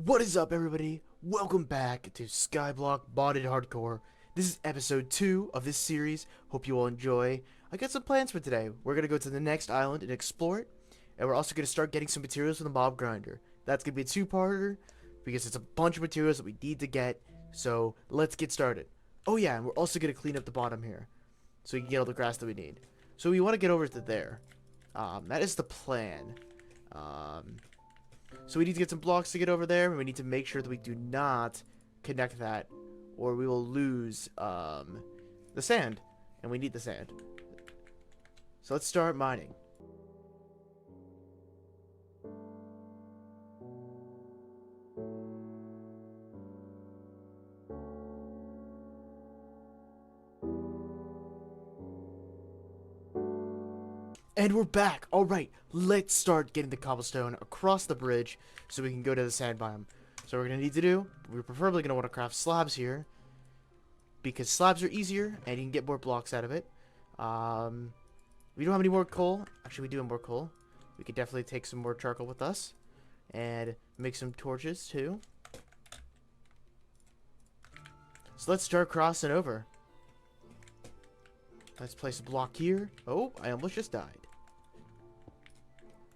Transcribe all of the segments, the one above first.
What is up, everybody? Welcome back to Skyblock Modded Hardcore. This is episode 2 of this series. Hope you all enjoy. I got some plans for today. We're going to go to the next island and explore it. And we're also going to start getting some materials from the mob grinder. That's going to be a two-parter because it's a bunch of materials that we need to get. So let's get started. Oh yeah, and we're also going to clean up the bottom here so we can get all the grass that we need. So we want to get over to there. That is the plan. So we need to get some blocks to get over there, and we need to make sure that we do not connect that, or we will lose the sand, and we need the sand. So let's start mining. And we're back. All right, let's start getting the cobblestone across the bridge so we can go to the sand biome. So what we're going to need to do, we're preferably going to want to craft slabs here because slabs are easier and you can get more blocks out of it. We don't have any more coal. Actually, we do have more coal. We could definitely take some more charcoal with us and make some torches too. So let's start crossing over. Let's place a block here. Oh, I almost just died.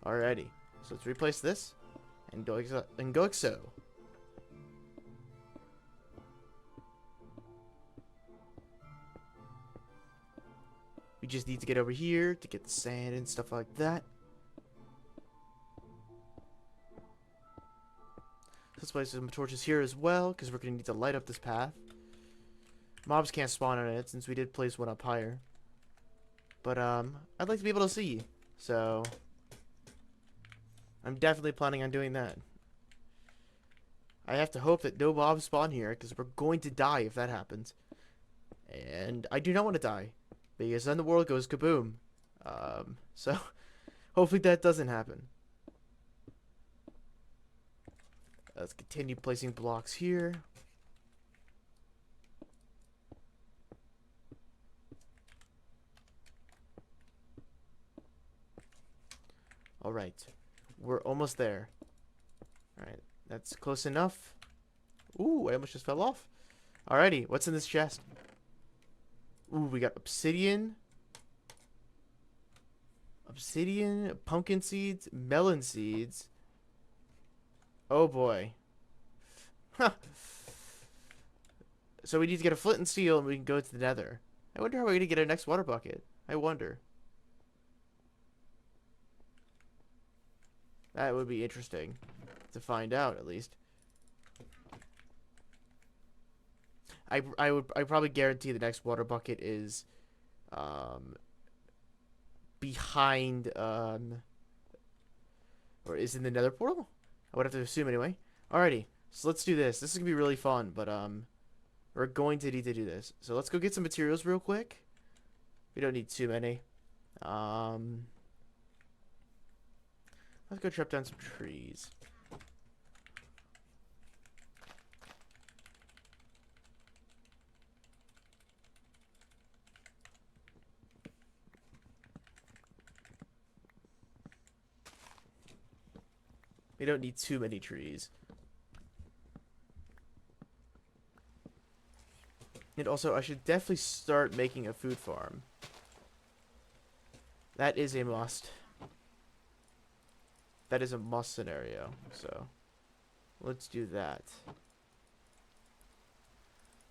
Alrighty, so let's replace this and go like so. We just need to get over here to get the sand and stuff like that. Let's place some torches here as well because we're going to need to light up this path. Mobs can't spawn on it since we did place one up higher. But I'd like to be able to see, so I'm definitely planning on doing that. I have to hope that no mobs spawn here, because we're going to die if that happens. And I do not want to die, because then the world goes kaboom. So hopefully that doesn't happen. Let's continue placing blocks here. Alright. We're almost there. Alright, that's close enough. Ooh, I almost just fell off. Alrighty, what's in this chest? Ooh, we got obsidian. Obsidian, pumpkin seeds, melon seeds. Oh boy. Huh. So we need to get a flint and steel and we can go to the nether. I wonder how we're going to get our next water bucket. I wonder. That would be interesting to find out, at least. I probably guarantee the next water bucket is behind or is in the nether portal? I would have to assume anyway. Alrighty, so let's do this. This is gonna be really fun, but we're going to need to do this. So let's go get some materials real quick. We don't need too many. Let's go chop down some trees. We don't need too many trees. And also, I should definitely start making a food farm. That is a must. That is a must scenario, so let's do that.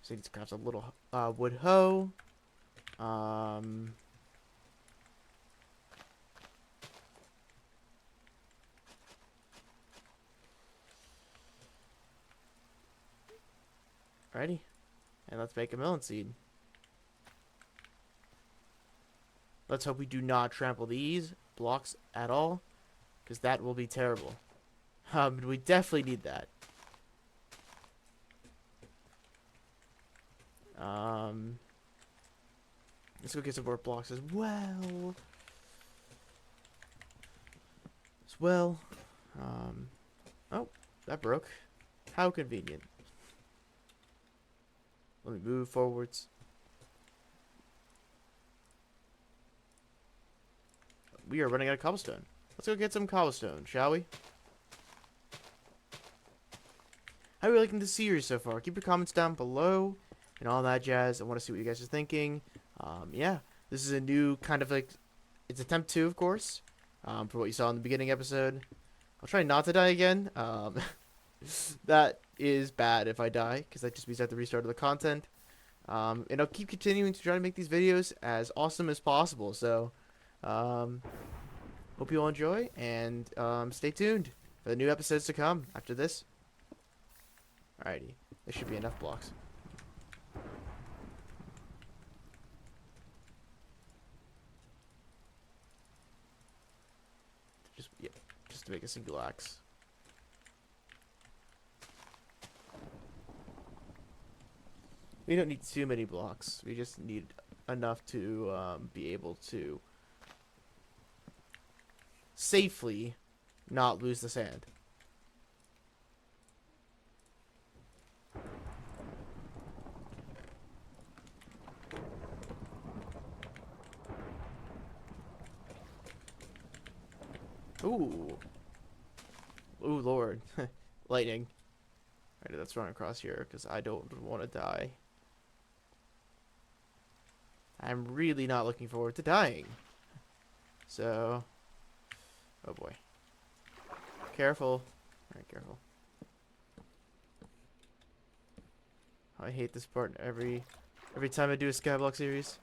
So I need to craft a little wood hoe. Alrighty, and let's make a melon seed. Let's hope we do not trample these blocks at all, because that will be terrible. We definitely need that. Let's go get some more blocks as well. Oh, that broke. How convenient. Let me move forwards. We are running out of cobblestone. Let's go get some cobblestone, shall we? how are you liking the series so far? Keep your comments down below and all that jazz. I want to see what you guys are thinking. Yeah, this is a new kind of like, it's attempt 2, of course, for what you saw in the beginning episode. I'll try not to die again. That is bad if I die, because that just means I have to restart the content. And I'll keep continuing to try to make these videos as awesome as possible. So, hope you all enjoy, and stay tuned for the new episodes to come after this. Alrighty, there should be enough blocks. Just to make a single axe. We don't need too many blocks. We just need enough to be able to safely not lose the sand. Ooh. Ooh, Lord. Lightning. Alright, let's run across here because I don't want to die. I'm really not looking forward to dying. So, oh boy. Careful. Alright, careful. I hate this part every time I do a Skyblock series.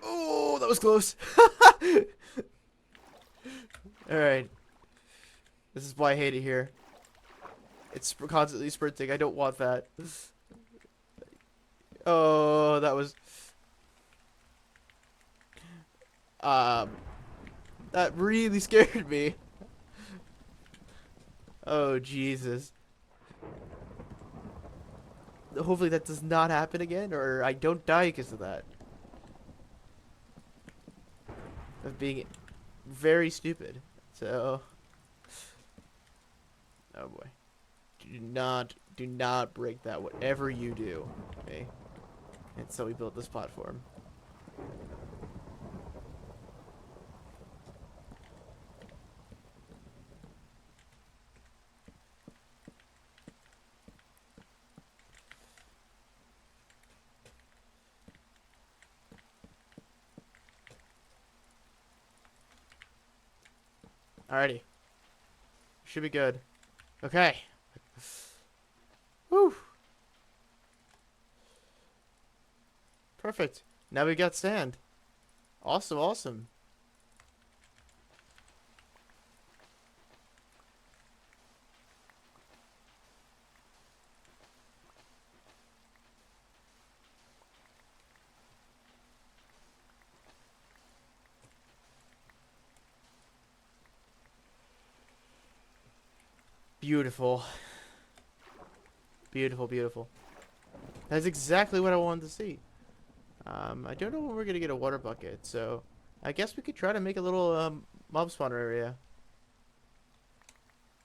Oh, that was close. Alright. This is why I hate it here. It's constantly sprinting. I don't want that. Oh, that was... that really scared me. Oh, Jesus. Hopefully that does not happen again, or I don't die because of that. Of being very stupid. So... oh boy. Do not break that, whatever you do. Okay? And so we built this platform. Alrighty. Should be good. Okay. Whew. Perfect. Now we got sand. Awesome, awesome. Beautiful. Beautiful, beautiful. That's exactly what I wanted to see. I don't know when we're gonna get a water bucket, so I guess we could try to make a little mob spawner area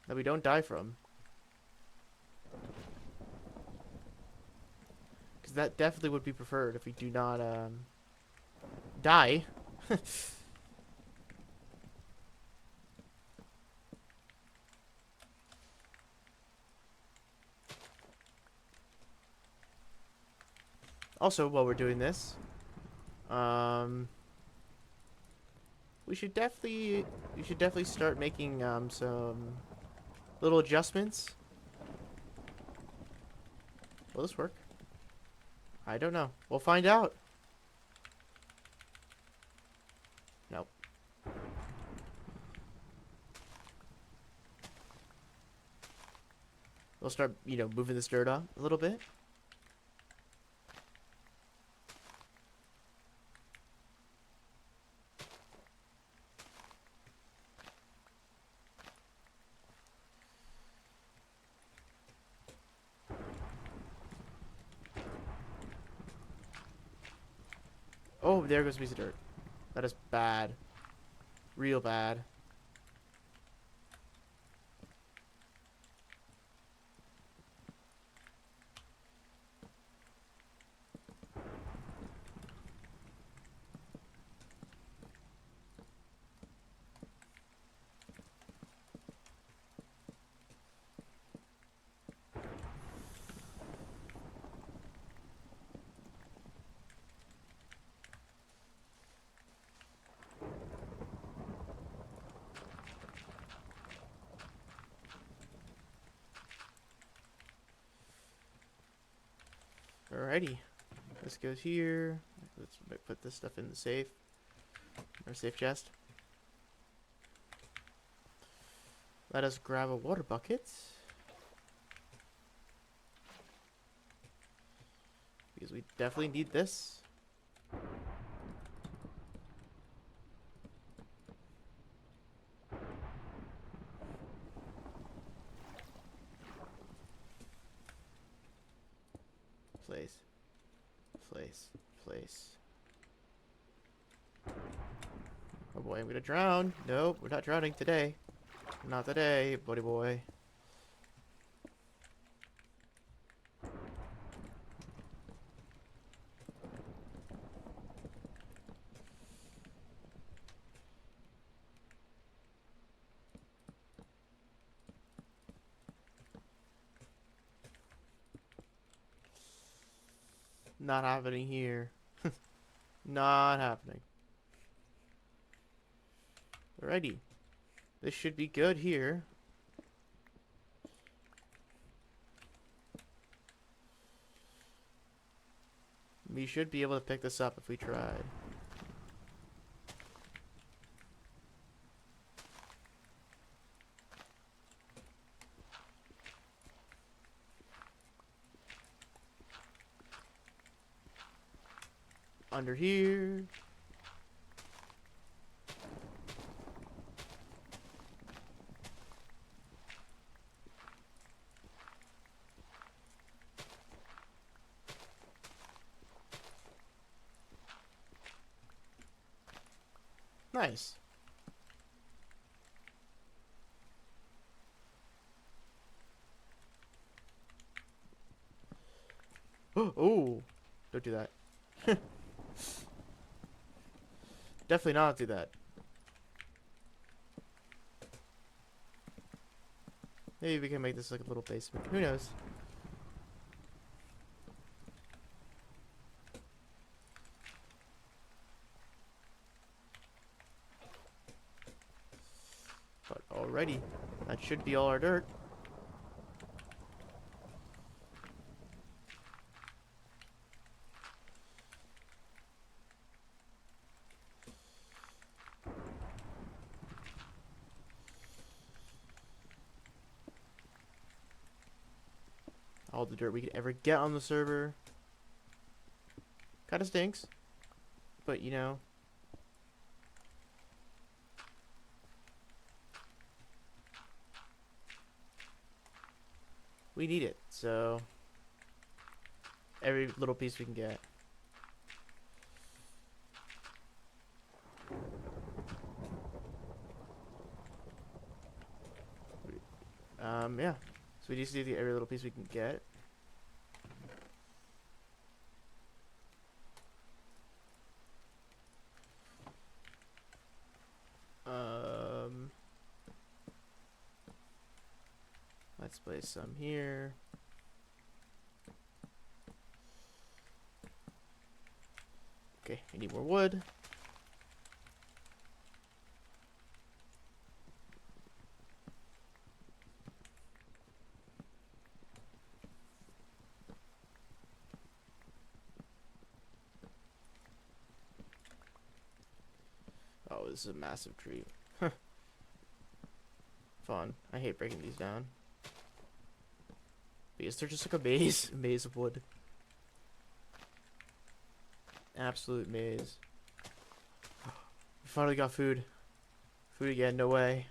that we don't die from. Because that definitely would be preferred if we do not die. Also, while we're doing this, we should definitely start making some little adjustments. Will this work? I don't know. We'll find out. Nope. We'll start, moving this dirt up a little bit. Oh, there goes a piece of dirt. That is bad. Real bad. Alrighty. This goes here. Let's put this stuff in the safe. Our safe chest. Let us grab a water bucket. Because we definitely need this. Place. Oh boy, I'm gonna drown. Nope, we're not drowning today. Not today, buddy boy. Not happening here. Not happening. Alrighty. This should be good here. We should be able to pick this up if we tried. Under here. Nice. Oh, don't do that. Definitely not do that. Maybe we can make this like a little basement. Who knows? But alrighty, that should be all our dirt. All the dirt we could ever get on the server. Kinda stinks. But you know. We need it, so every little piece we can get. Yeah. So we just need to get every little piece we can get. Let's place some here. Okay, I need more wood. Oh, this is a massive tree. Fun. I hate breaking these down. Because they're just like a maze. Maze of wood. Absolute maze. We finally got food. Food again, no way.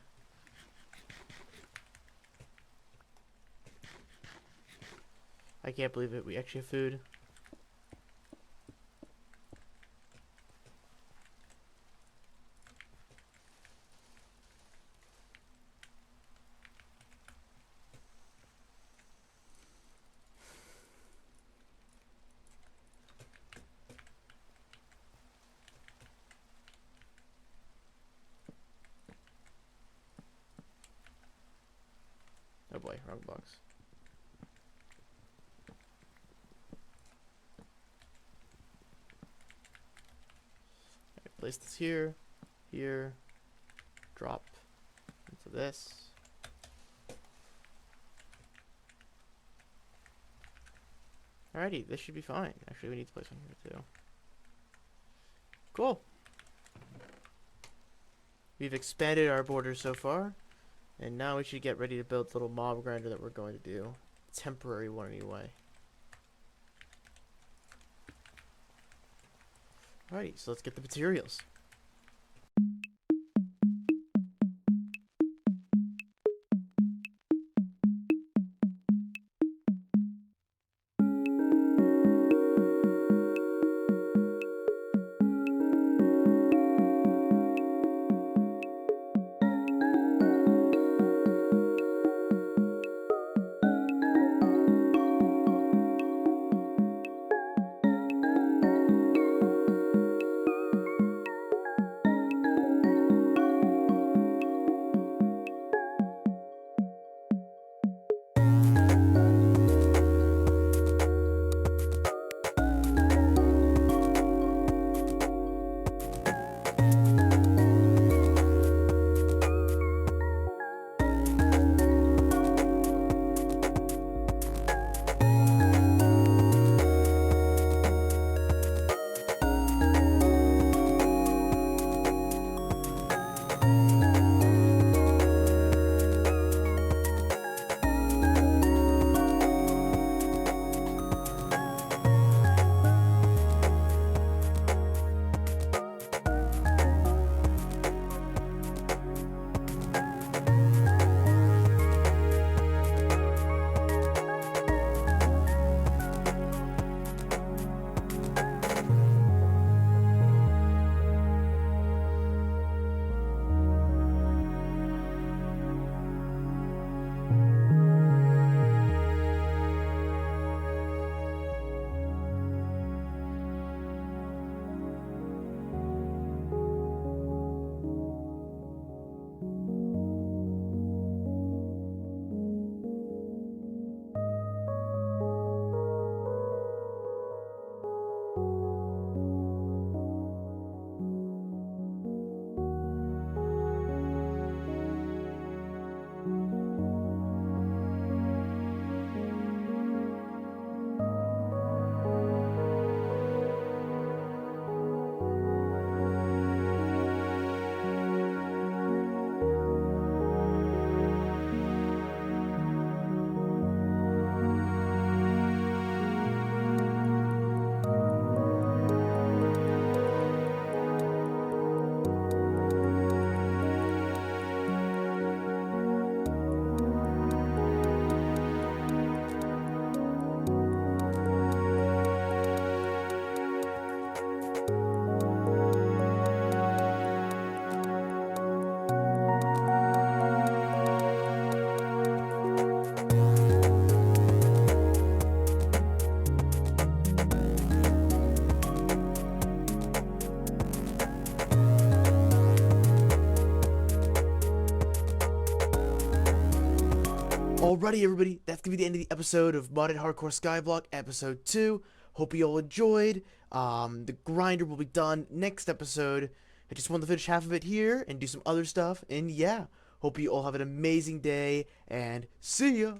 I can't believe it. We actually have food. Oh boy, wrong box. Right, place this here, here, drop into this. Alrighty, this should be fine. Actually, we need to place one here too. Cool. We've expanded our borders so far, and now we should get ready to build the little mob grinder that we're going to do. Temporary one anyway. Alrighty, so let's get the materials. Alrighty, everybody, that's gonna be the end of the episode of Modded Hardcore Skyblock Episode 2. Hope you all enjoyed. The grinder will be done next episode. I just wanted to finish half of it here and do some other stuff. And yeah, hope you all have an amazing day, and see ya!